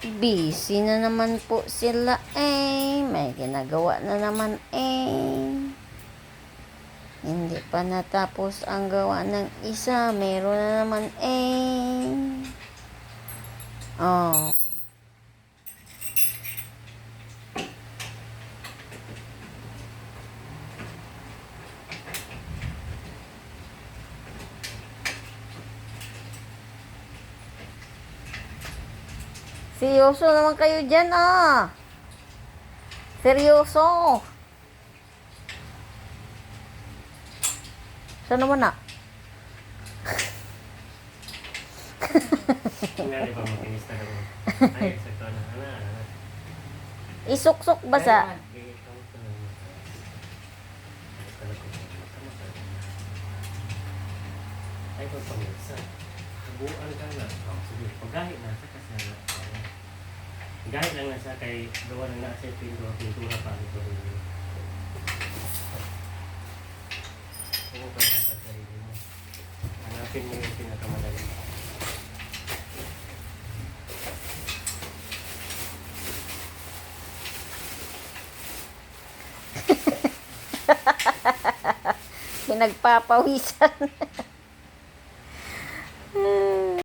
Busy na naman po sila eh. May ginagawa na naman eh. Hindi pa natapos ang gawa ng isa. Meron na naman eh. Oh. Seryoso naman kayo dyan ah. Seryoso. Saan naman na? Tingnan ba makinis na ako. Ay, sakto na. Isuksok ba sa? Ay, pagpangisa. Habuan ka na. Oh, sige. Pagkahit na sa kasana. Gahit lang na sa kay gawa na sa pintura pa ito. Kung ka na sa sarili mo. Hanapin mo yung pinakamadali. Pinagpapawisan.